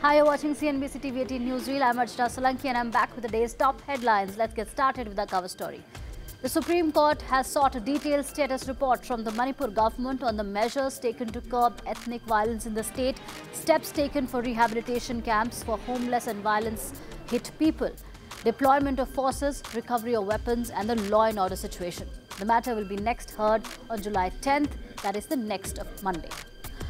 Hi, you're watching CNBC TV18 News Reel. I'm Archita Solanki and I'm back with the day's top headlines. Let's get started with our cover story. The Supreme Court has sought a detailed status report from the Manipur government on the measures taken to curb ethnic violence in the state, steps taken for rehabilitation camps for homeless and violence-hit people, deployment of forces, recovery of weapons and the law and order situation. The matter will be next heard on July 10th, that is the next of Monday.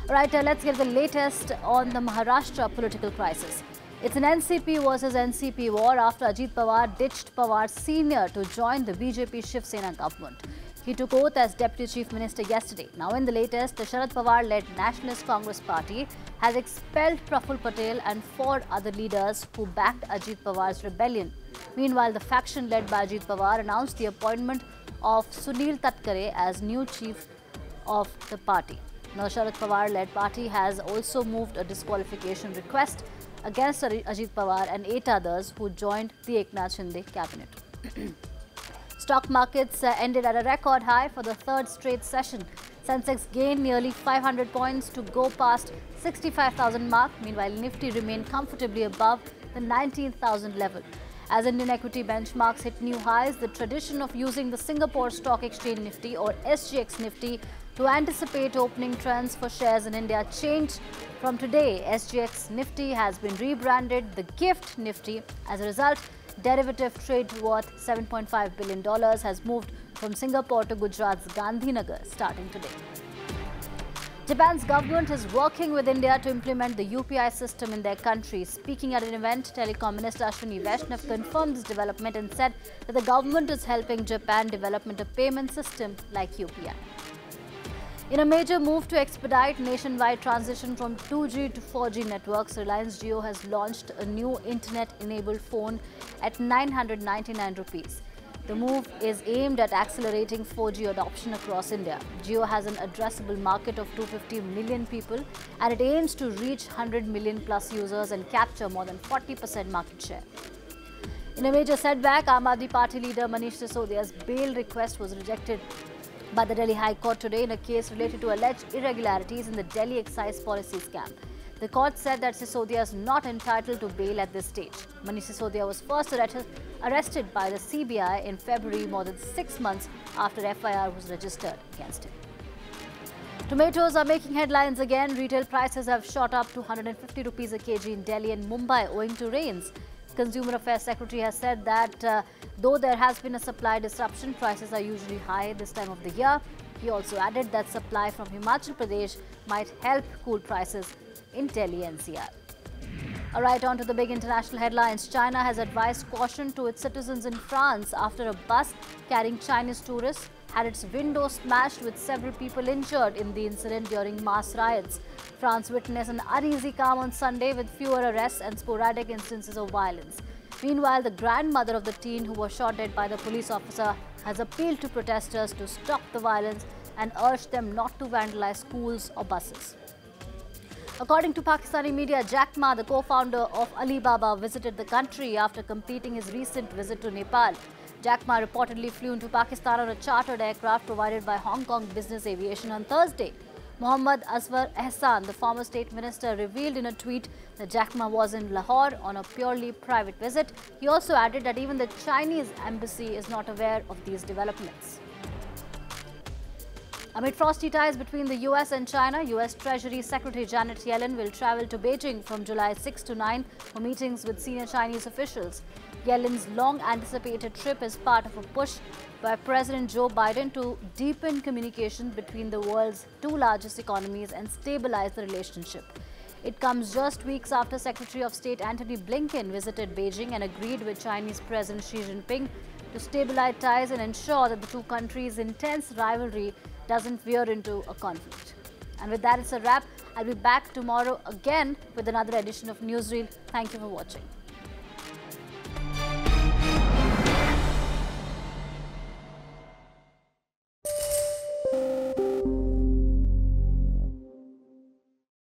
Alright, let's get the latest on the Maharashtra political crisis. It's an NCP versus NCP war after Ajit Pawar ditched Pawar Sr. to join the BJP Shiv Sena government. He took oath as Deputy Chief Minister yesterday. Now in the latest, the Sharad Pawar-led Nationalist Congress Party has expelled Praful Patel and 4 other leaders who backed Ajit Pawar's rebellion. Meanwhile, the faction led by Ajit Pawar announced the appointment of Sunil Tatkare as new chief of the party. Now, Sharad Pawar-led party has also moved a disqualification request against Ajit Pawar and 8 others who joined the Eknath Shinde cabinet. Stock markets ended at a record high for the third straight session. Sensex gained nearly 500 points to go past 65,000 mark. Meanwhile, Nifty remained comfortably above the 19,000 level. As Indian equity benchmarks hit new highs, the tradition of using the Singapore Stock Exchange Nifty or SGX Nifty to anticipate opening trends for shares in India changed. From today, SGX Nifty has been rebranded the Gift Nifty. As a result, derivative trade worth $7.5 billion has moved from Singapore to Gujarat's Gandhinagar starting today. Japan's government is working with India to implement the UPI system in their country. Speaking at an event, Telecom Minister Ashwini Vaishnav confirmed this development and said that the government is helping Japan develop a payment system like UPI. In a major move to expedite nationwide transition from 2G to 4G networks, Reliance Jio has launched a new internet-enabled phone at 999 rupees. The move is aimed at accelerating 4G adoption across India. Jio has an addressable market of 250 million people and it aims to reach 100 million plus users and capture more than 40% market share. In a major setback, Aam Aadmi Party leader Manish Sisodia's bail request was rejected by the Delhi High Court today in a case related to alleged irregularities in the Delhi excise policy scam. The court said that Sisodia is not entitled to bail at this stage. Manish Sisodia was first arrested by the CBI in February, more than 6 months after FIR was registered against him. Tomatoes are making headlines again. Retail prices have shot up to 150 rupees a kg in Delhi and Mumbai owing to rains. Consumer Affairs Secretary has said that though there has been a supply disruption, prices are usually high this time of the year. He also added that supply from Himachal Pradesh might help cool prices in Delhi NCR. Alright, on to the big international headlines. China has advised caution to its citizens in France after a bus carrying Chinese tourists had its window smashed with several people injured in the incident during mass riots. France witnessed an uneasy calm on Sunday with fewer arrests and sporadic instances of violence. Meanwhile, the grandmother of the teen who was shot dead by the police officer has appealed to protesters to stop the violence and urged them not to vandalize schools or buses. According to Pakistani media, Jack Ma, the co-founder of Alibaba, visited the country after completing his recent visit to Nepal. Jack Ma reportedly flew into Pakistan on a chartered aircraft provided by Hong Kong Business Aviation on Thursday. Mohammad Aswar Ehsan, the former state minister, revealed in a tweet that Jack Ma was in Lahore on a purely private visit. He also added that even the Chinese embassy is not aware of these developments. Amid frosty ties between the US and China, US Treasury Secretary Janet Yellen will travel to Beijing from July 6 to 9 for meetings with senior Chinese officials. Yellen's long-anticipated trip is part of a push by President Joe Biden to deepen communication between the world's 2 largest economies and stabilize the relationship. It comes just weeks after Secretary of State Antony Blinken visited Beijing and agreed with Chinese President Xi Jinping to stabilize ties and ensure that the 2 countries' intense rivalry doesn't veer into a conflict. And with that, it's a wrap. I'll be back tomorrow again with another edition of Newsreel. Thank you for watching.